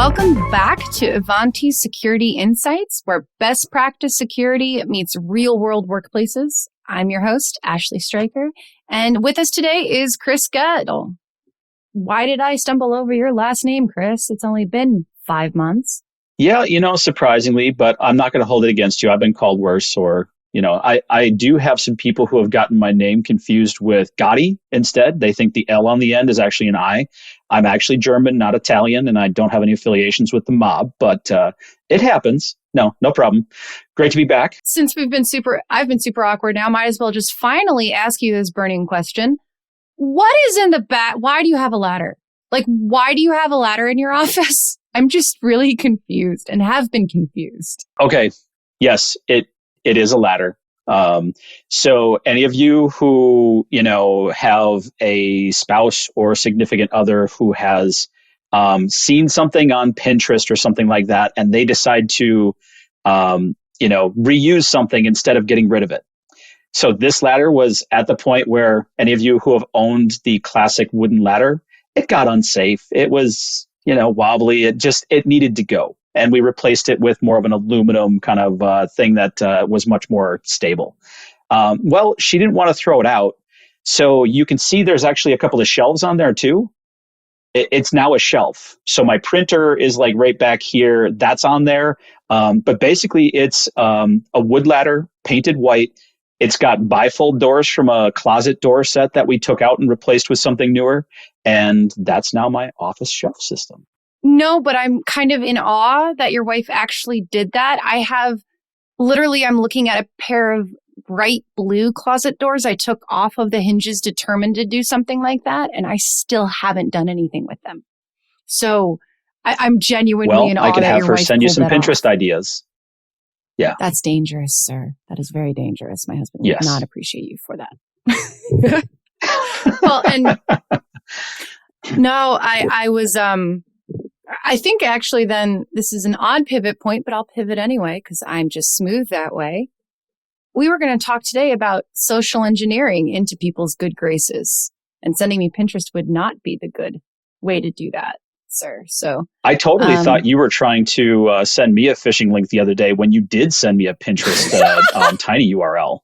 Welcome back to Ivanti Security Insights, where best practice security meets real-world workplaces. I'm your host, Ashley Stryker, and with us today is Chris Gutt. Why did I stumble over your last name, Chris? It's only been 5 months. Yeah, surprisingly, but I'm not going to hold it against you. I've been called worse, or, I do have some people who have gotten my name confused with Gotti instead. They think the L on the end is actually an I. I'm actually German, not Italian, and I don't have any affiliations with the mob, but it happens. No problem. Great to be back. Since I've been super awkward now, might as well just finally ask you this burning question. What is in the back? Why do you have a ladder? Why do you have a ladder in your office? I'm just really confused and have been confused. Okay. Yes, it is a ladder. So any of you who, have a spouse or significant other who has seen something on Pinterest or something like that, and they decide to, reuse something instead of getting id of it. So this ladder was at the point where any of you who have owned the classic wooden ladder, it got unsafe. It was, wobbly. It needed to go. And we replaced it with more of an aluminum kind of thing that was much more stable. Well, she didn't want to throw it out. So you can see there's actually a couple of shelves on there too. It's now a shelf. So my printer is right back here. That's on there. But basically it's a wood ladder painted white. It's got bifold doors from a closet door set that we took out and replaced with something newer. And that's now my office shelf system. No, but I'm kind of in awe that your wife actually did that. I'm looking at a pair of bright blue closet doors I took off of the hinges determined to do something like that. And I still haven't done anything with them. So I'm genuinely in awe. I could have her send you some Pinterest ideas. Yeah. That's dangerous, sir. That is very dangerous. My husband would not appreciate you for that. Well, and no, I was, I think actually then this is an odd pivot point, but I'll pivot anyway because I'm just smooth that way. We were going to talk today about social engineering into people's good graces, and sending me Pinterest would not be the good way to do that, sir. So I totally thought you were trying to send me a phishing link the other day when you did send me a Pinterest tiny URL.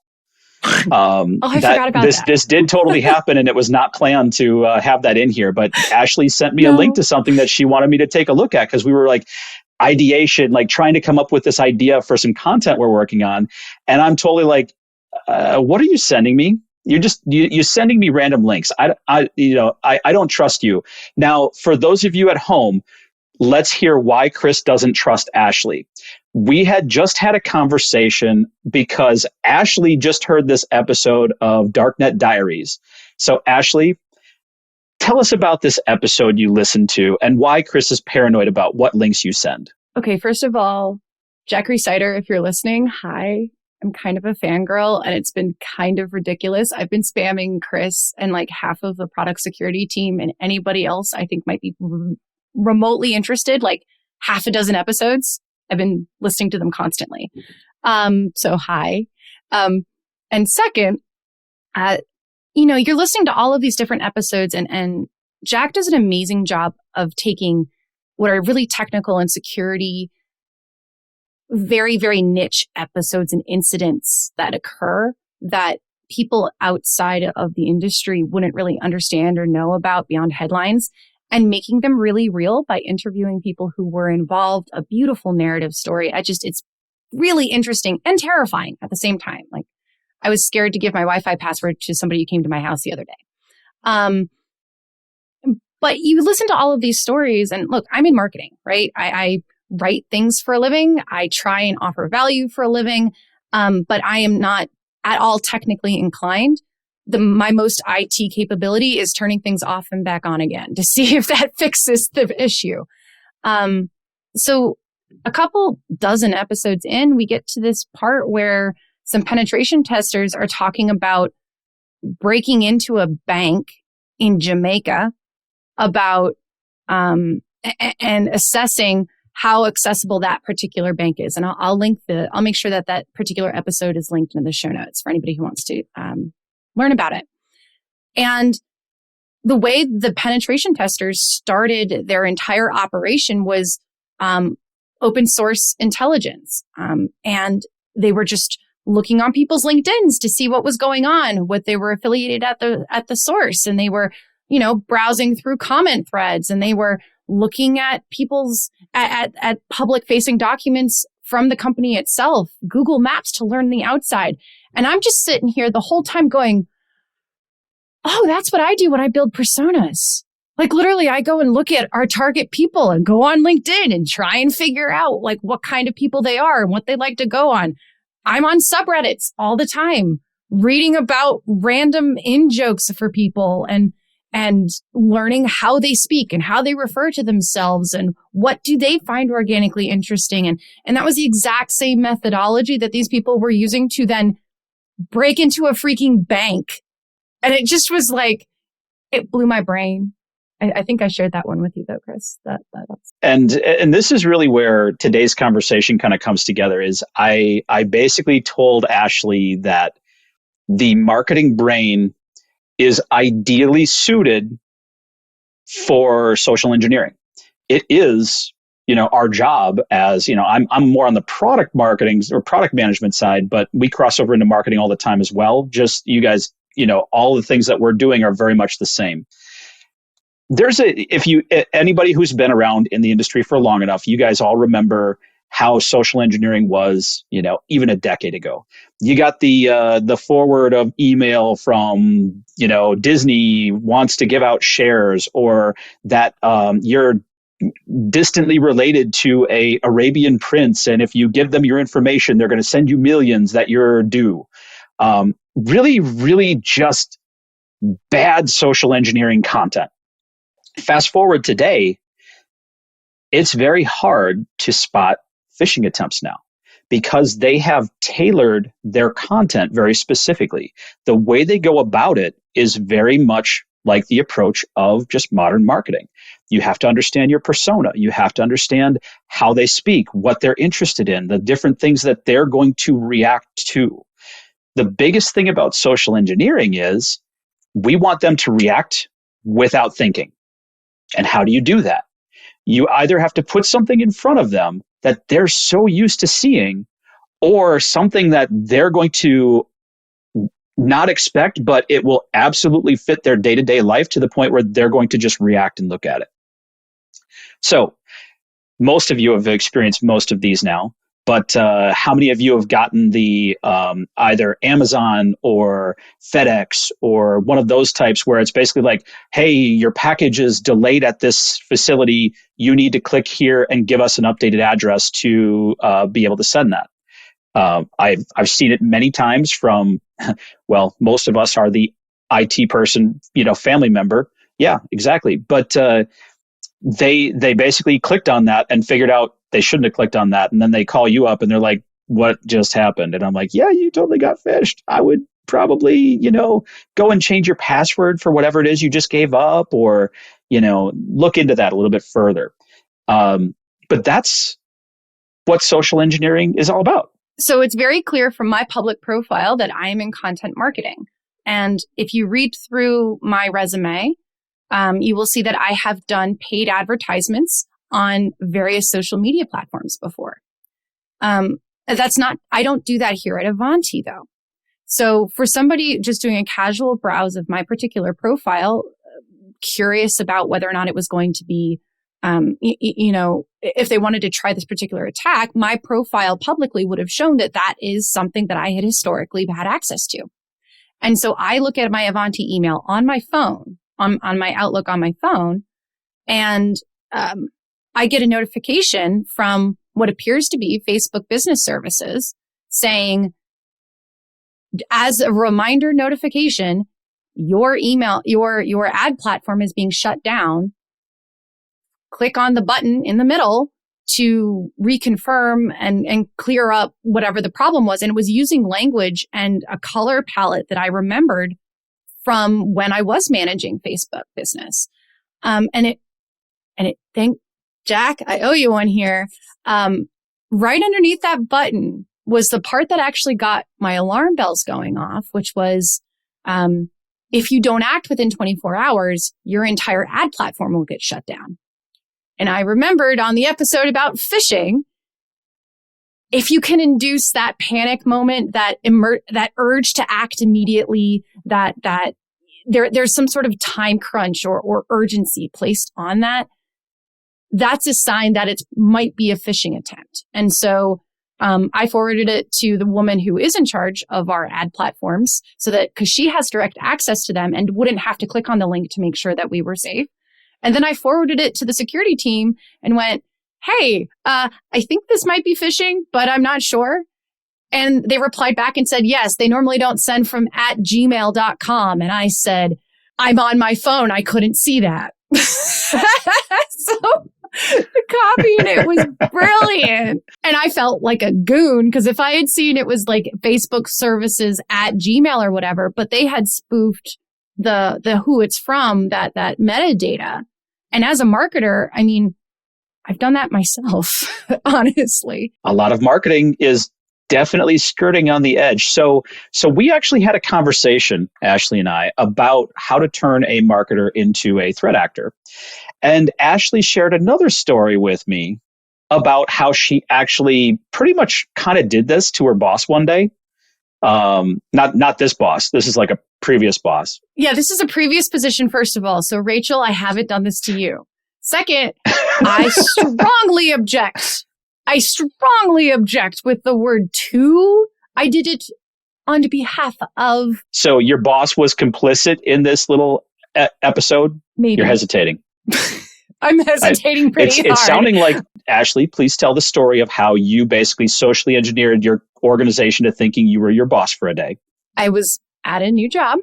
I forgot about that. This did totally happen, and it was not planned to have that in here. But Ashley sent me a link to something that she wanted me to take a look at because we were ideation, trying to come up with this idea for some content we're working on. And I'm totally what are you sending me? You're sending me random links. I don't trust you. Now, for those of you at home, let's hear why Chris doesn't trust Ashley. We had just had a conversation because Ashley just heard this episode of Darknet Diaries. So Ashley, tell us about this episode you listened to and why Chris is paranoid about what links you send. Okay, first of all, Jack Recider, if you're listening, hi. I'm kind of a fangirl and it's been kind of ridiculous. I've been spamming Chris and half of the product security team and anybody else I think might be remotely interested, half a dozen episodes. I've been listening to them constantly. So hi. And second, you're listening to all of these different episodes and Jack does an amazing job of taking what are really technical and security, very, very niche episodes and incidents that occur that people outside of the industry wouldn't really understand or know about beyond headlines, and making them really real by interviewing people who were involved, a beautiful narrative story. It's really interesting and terrifying at the same time. I was scared to give my Wi-Fi password to somebody who came to my house the other day. But you listen to all of these stories and look, I'm in marketing, right? I write things for a living. I try and offer value for a living. But I am not at all technically inclined. My most IT capability is turning things off and back on again to see if that fixes the issue. So a couple dozen episodes in, we get to this part where some penetration testers are talking about breaking into a bank in Jamaica about and assessing how accessible that particular bank is. And I'll make sure that particular episode is linked in the show notes for anybody who wants to learn about it. And the way the penetration testers started their entire operation was open source intelligence. And they were just looking on people's LinkedIns to see what was going on, what they were affiliated at the source. And they were, browsing through comment threads, and they were looking at people's at public facing documents from the company itself, Google Maps to learn the outside. And I'm just sitting here the whole time going, oh, that's what I do when I build personas. Like literally, I go and look at our target people and go on LinkedIn and try and figure out like what kind of people they are and what they like to go on. I'm on subreddits all the time, reading about random in-jokes for people and learning how they speak and how they refer to themselves and what do they find organically interesting. And that was the exact same methodology that these people were using to then break into a freaking bank. And it just was like, it blew my brain. I think I shared that one with you though, Chris. And this is really where today's conversation kind of comes together is I basically told Ashley that the marketing brain is ideally suited for social engineering. It is, our job as, I'm more on the product marketing or product management side, but we cross over into marketing all the time as well. Just you guys, all the things that we're doing are very much the same. Anybody who's been around in the industry for long enough, you guys all remember how social engineering was, even a decade ago. You got the forward of email from, Disney wants to give out shares, or that you're distantly related to a Arabian prince, and if you give them your information, they're going to send you millions that you're due. Really, really just bad social engineering content. Fast forward today, it's very hard to spot phishing attempts now because they have tailored their content very specifically. The way they go about it is very much like the approach of just modern marketing. You have to understand your persona. You have to understand how they speak, what they're interested in, the different things that they're going to react to. The biggest thing about social engineering is we want them to react without thinking. And how do you do that? You either have to put something in front of them that they're so used to seeing, or something that they're going to not expect, but it will absolutely fit their day-to-day life to the point where they're going to just react and look at it. So most of you have experienced most of these now, but how many of you have gotten the either Amazon or FedEx or one of those types where it's basically like, hey, your package is delayed at this facility. You need to click here and give us an updated address to be able to send that. I've seen it many times from, well, most of us are the IT person, family member. Yeah, exactly. But they basically clicked on that and figured out they shouldn't have clicked on that. And then they call you up and they're like, what just happened? And I'm like, yeah, you totally got phished. I would probably, go and change your password for whatever it is you just gave up, or, look into that a little bit further. But that's what social engineering is all about. So it's very clear from my public profile that I am in content marketing. And if you read through my resume, you will see that I have done paid advertisements on various social media platforms before. I don't do that here at Ivanti though. So for somebody just doing a casual browse of my particular profile, curious about whether or not it was going to be, if they wanted to try this particular attack, my profile publicly would have shown that that is something that I had historically had access to. And so I look at my Ivanti email on my phone, on my Outlook on my phone, and I get a notification from what appears to be Facebook Business Services saying, as a reminder notification, your email, your ad platform is being shut down. Click on the button in the middle to reconfirm and clear up whatever the problem was. And it was using language and a color palette that I remembered from when I was managing Facebook business. Thank Jack, I owe you one here. Right underneath that button was the part that actually got my alarm bells going off, which was, if you don't act within 24 hours, your entire ad platform will get shut down. And I remembered on the episode about phishing, if you can induce that panic moment, that urge to act immediately, that there's some sort of time crunch or urgency placed on that, that's a sign that it might be a phishing attempt. And so I forwarded it to the woman who is in charge of our ad platforms so that, because she has direct access to them and wouldn't have to click on the link to make sure that we were safe. And then I forwarded it to the security team and went, hey, I think this might be phishing, but I'm not sure. And they replied back and said, yes, they normally don't send from @gmail.com. And I said, I'm on my phone. I couldn't see that. So copying it was brilliant. And I felt like a goon because if I had seen it was like Facebook services @Gmail or whatever, but they had spoofed the who it's from, that metadata. And as a marketer, I mean, I've done that myself, honestly. A lot of marketing is definitely skirting on the edge. So we actually had a conversation, Ashley and I, about how to turn a marketer into a threat actor. And Ashley shared another story with me about how she actually pretty much kind of did this to her boss one day. Not this boss. This is like a previous boss. Yeah, this is a previous position, first of all. So Rachel, I haven't done this to you. Second, I strongly object. I strongly object with the word to. I did it on behalf of. So your boss was complicit in this little episode? Maybe. You're hesitating. I'm hesitating pretty hard. It's sounding like, Ashley, please tell the story of how you basically socially engineered your organization to thinking you were your boss for a day. I was at a new job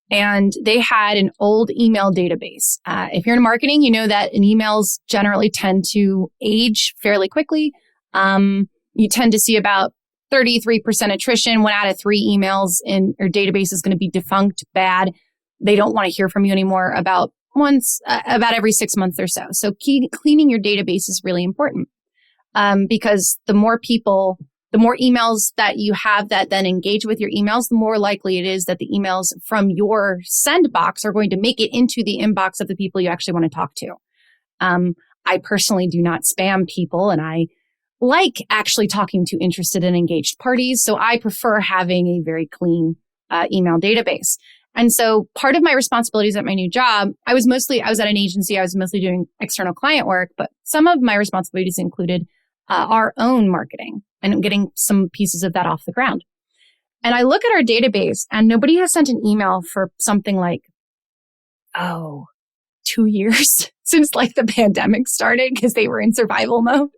and they had an old email database. If you're in marketing, you know that emails generally tend to age fairly quickly. You tend to see about 33% attrition. 1 out of 3 emails in your database is going to be defunct, bad. They don't want to hear from you anymore about every 6 months or so. So cleaning your database is really important because the more emails that you have that then engage with your emails, the more likely it is that the emails from your send box are going to make it into the inbox of the people you actually want to talk to. I personally do not spam people, and I like actually talking to interested and engaged parties. So I prefer having a very clean email database. And so part of my responsibilities at my new job, I was at an agency, I was mostly doing external client work, but some of my responsibilities included our own marketing and getting some pieces of that off the ground. And I look at our database and nobody has sent an email for something like, 2 years since like the pandemic started because they were in survival mode.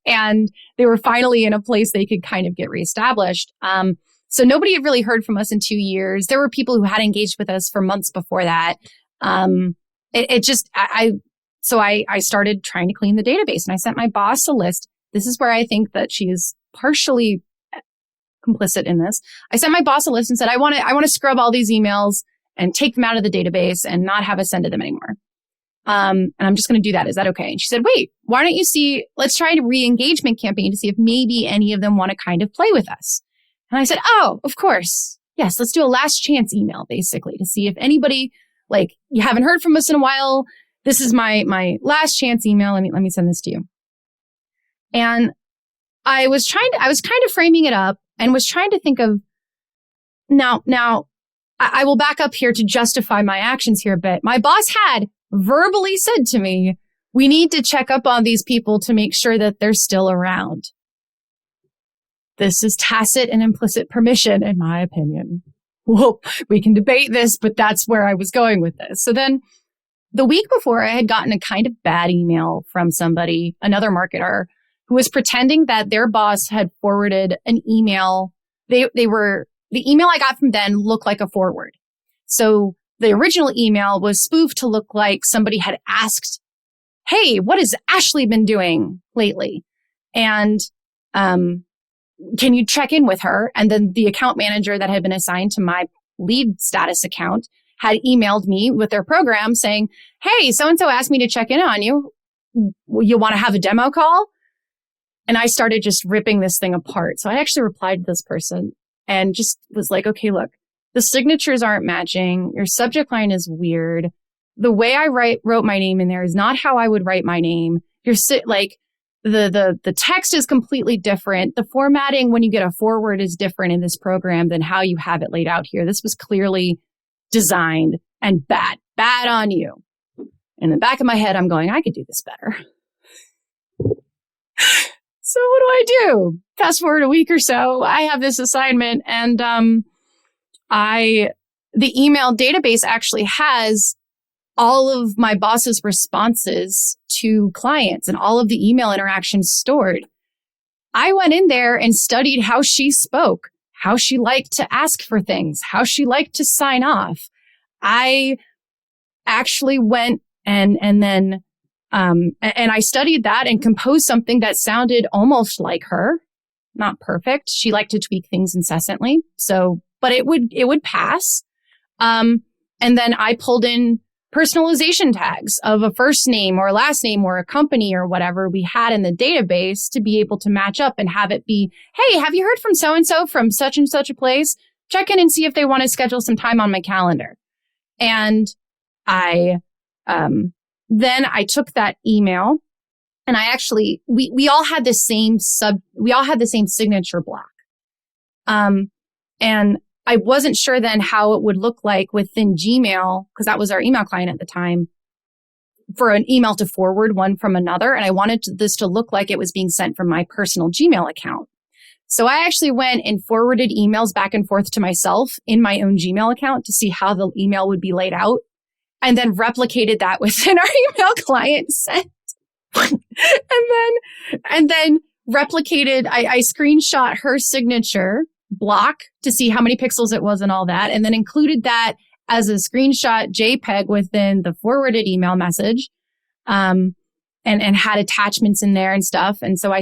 And they were finally in a place they could kind of get reestablished. So nobody had really heard from us in 2 years. There were people who had engaged with us for months before that. So I started trying to clean the database and I sent my boss a list. This is where I think that she is partially complicit in this. I sent my boss a list and said, I want to scrub all these emails and take them out of the database and not have us send to them anymore. And I'm just going to do that. Is that okay? And she said, wait, why don't you let's try a re-engagement campaign to see if maybe any of them want to kind of play with us. And I said, oh, of course. Yes, let's do a last chance email, basically, to see if anybody, like, you haven't heard from us in a while. This is my last chance email. Let me send this to you. And I was kind of framing it up and was trying to think of, now, I will back up here to justify my actions here a bit. My boss had verbally said to me, we need to check up on these people to make sure that they're still around. This is tacit and implicit permission, in my opinion. Well, we can debate this, but that's where I was going with this. So then the week before, I had gotten a kind of bad email from somebody, another marketer, who was pretending that their boss had forwarded an email. The email I got from them looked like a forward. So the original email was spoofed to look like somebody had asked, hey, what has Ashley been doing lately? And, can you check in with her? And then the account manager that had been assigned to my lead status account had emailed me with their program saying, hey, so-and-so asked me to check in on you. You want to have a demo call? And I started just ripping this thing apart. So I actually replied to this person and just was like, okay, look, the signatures aren't matching. Your subject line is weird. the way I wrote my name in there is not how I would write my name. Like the text is completely different. The formatting when you get a forward is different in this program than how you have it laid out here. This was clearly designed and bad on you. In the back of my head, I'm going, I could do this better. So what do I do? Fast forward a week or so, I have this assignment, and the email database actually has all of my boss's responses to clients and all of the email interactions stored. I went in there and studied how she spoke, how she liked to ask for things, how she liked to sign off. I actually went and I studied that and composed something that sounded almost like her. Not perfect. She liked to tweak things incessantly. So, but it would pass. And then I pulled in personalization tags of a first name or last name or a company or whatever we had in the database to be able to match up and have it be, hey, have you heard from so-and-so from such and such a place? Check in and see if they want to schedule some time on my calendar. And then I took that email and I actually, we all had the same signature block. And I wasn't sure then how it would look like within Gmail, because that was our email client at the time, for an email to forward one from another. And I wanted this to look like it was being sent from my personal Gmail account. So I actually went and forwarded emails back and forth to myself in my own Gmail account to see how the email would be laid out, and then replicated that within our email client sent. and then replicated, I screenshot her signature block to see how many pixels it was and all that, and then included that as a screenshot JPEG within the forwarded email message, and had attachments in there and stuff. And so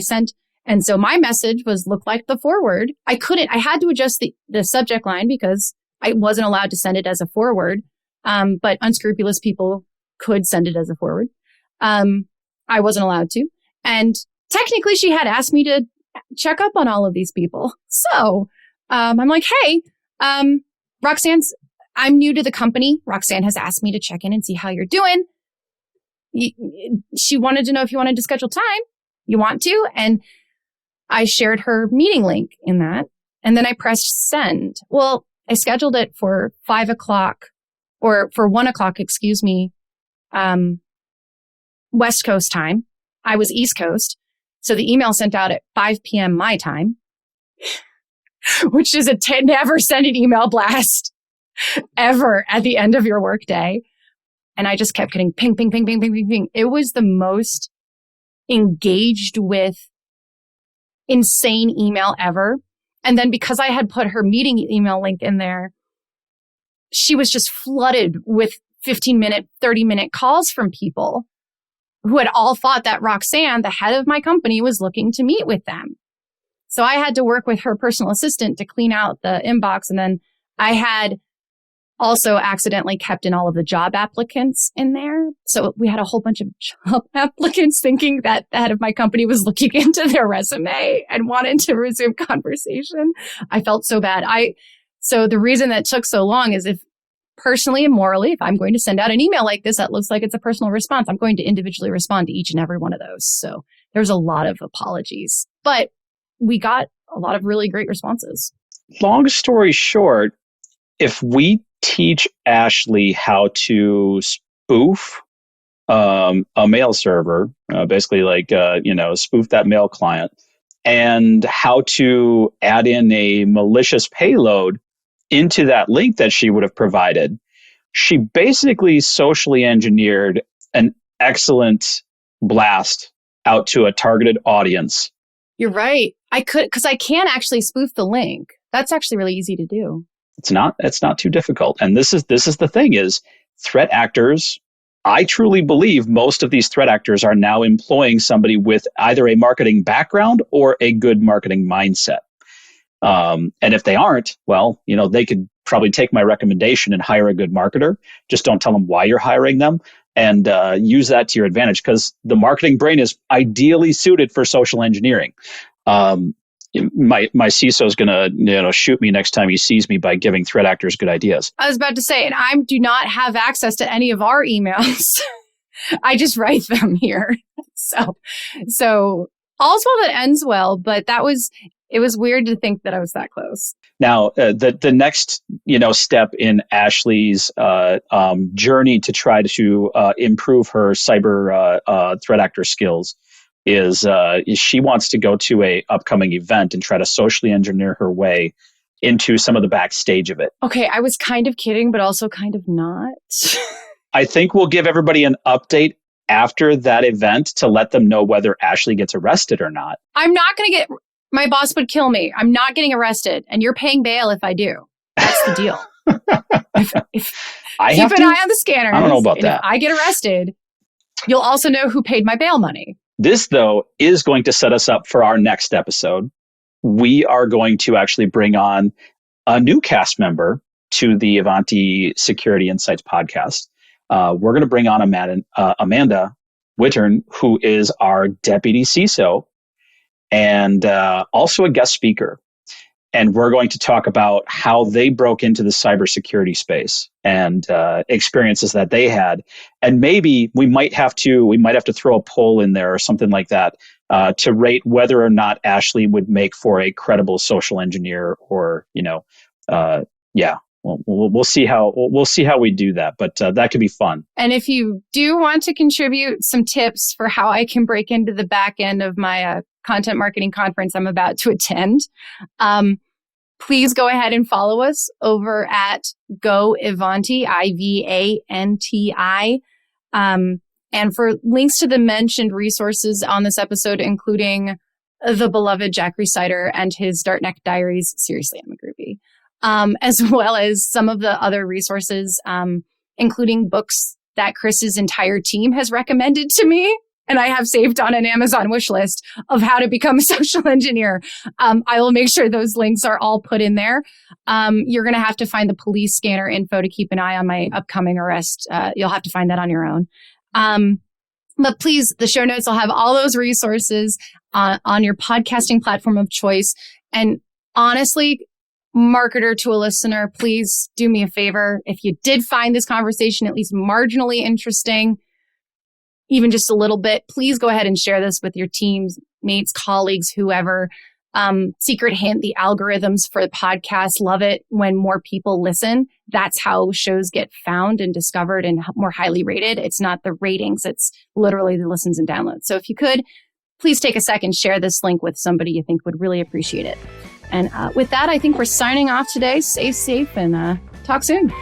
so my message looked like the forward. I had to adjust the subject line because I wasn't allowed to send it as a forward. But unscrupulous people could send it as a forward. I wasn't allowed to. And technically she had asked me to check up on all of these people. So, I'm like, hey, Roxanne's, I'm new to the company. Roxanne has asked me to check in and see how you're doing. She wanted to know if you wanted to schedule time. You want to? And I shared her meeting link in that. And then I pressed send. Well, I scheduled it for 5 o'clock or for 1 o'clock, West Coast time. I was East Coast. So the email sent out at 5 p.m. my time, which is never send an email blast ever at the end of your workday. And I just kept getting ping, ping, ping, ping, ping, ping, ping. It was the most engaged with insane email ever. And then because I had put her meeting email link in there, she was just flooded with 15-minute, 30-minute calls from people who had all thought that Roxanne, the head of my company, was looking to meet with them. So I had to work with her personal assistant to clean out the inbox. And then I had also accidentally kept in all of the job applicants in there. So we had a whole bunch of job applicants thinking that the head of my company was looking into their resume and wanted to resume conversation. I felt so bad. So the reason that took so long is if personally and morally, if I'm going to send out an email like this that looks like it's a personal response, I'm going to individually respond to each and every one of those. So there's a lot of apologies, but we got a lot of really great responses. Long story short, if we teach Ashley how to spoof a mail server, basically spoof that mail client, and how to add in a malicious payload into that link that she would have provided, she basically socially engineered an excellent blast out to a targeted audience. You're right. Because I can actually spoof the link. That's actually really easy to do. It's not too difficult. And this is the thing is threat actors. I truly believe most of these threat actors are now employing somebody with either a marketing background or a good marketing mindset. And if they aren't, well, they could probably take my recommendation and hire a good marketer. Just don't tell them why you're hiring them, and use that to your advantage, because the marketing brain is ideally suited for social engineering. my CISO is going to shoot me next time he sees me by giving threat actors good ideas. I was about to say, and I do not have access to any of our emails. I just write them here. So all's well that ends well, but it was weird to think that I was that close. Now, the next step in Ashley's journey to try to improve her cyber threat actor skills is she wants to go to a upcoming event and try to socially engineer her way into some of the backstage of it. Okay, I was kind of kidding, but also kind of not. I think we'll give everybody an update after that event to let them know whether Ashley gets arrested or not. I'm not going to get... My boss would kill me. I'm not getting arrested, and you're paying bail if I do. That's the deal. if keep an eye on the scanners. I don't know about that. If I get arrested, you'll also know who paid my bail money. This, though, is going to set us up for our next episode. We are going to actually bring on a new cast member to the Ivanti Security Insights podcast. We're going to bring on Amanda Wittern, who is our deputy CISO and also a guest speaker. And we're going to talk about how they broke into the cybersecurity space and experiences that they had. And maybe we might have to throw a poll in there or something like that to rate whether or not Ashley would make for a credible social engineer, or we'll see how we do that. But that could be fun. And if you do want to contribute some tips for how I can break into the back end of my content marketing conference I'm about to attend, please go ahead and follow us over at Go Ivanti, Ivanti. And for links to the mentioned resources on this episode, including the beloved Jack Resider and his Dartneck Diaries, seriously, I'm a groupie, as well as some of the other resources, including books that Chris's entire team has recommended to me, and I have saved on an Amazon wish list of how to become a social engineer. I will make sure those links are all put in there. You're going to have to find the police scanner info to keep an eye on my upcoming arrest. You'll have to find that on your own. But please, the show notes will have all those resources on your podcasting platform of choice. And honestly, marketer to a listener, please do me a favor. If you did find this conversation at least marginally interesting, even just a little bit, please go ahead and share this with your teams, mates, colleagues, whoever. Secret hint, the algorithms for the podcast love it when more people listen. That's how shows get found and discovered and more highly rated. It's not the ratings. It's literally the listens and downloads. So if you could, please take a second, share this link with somebody you think would really appreciate it. And with that, I think we're signing off today. Stay safe and talk soon.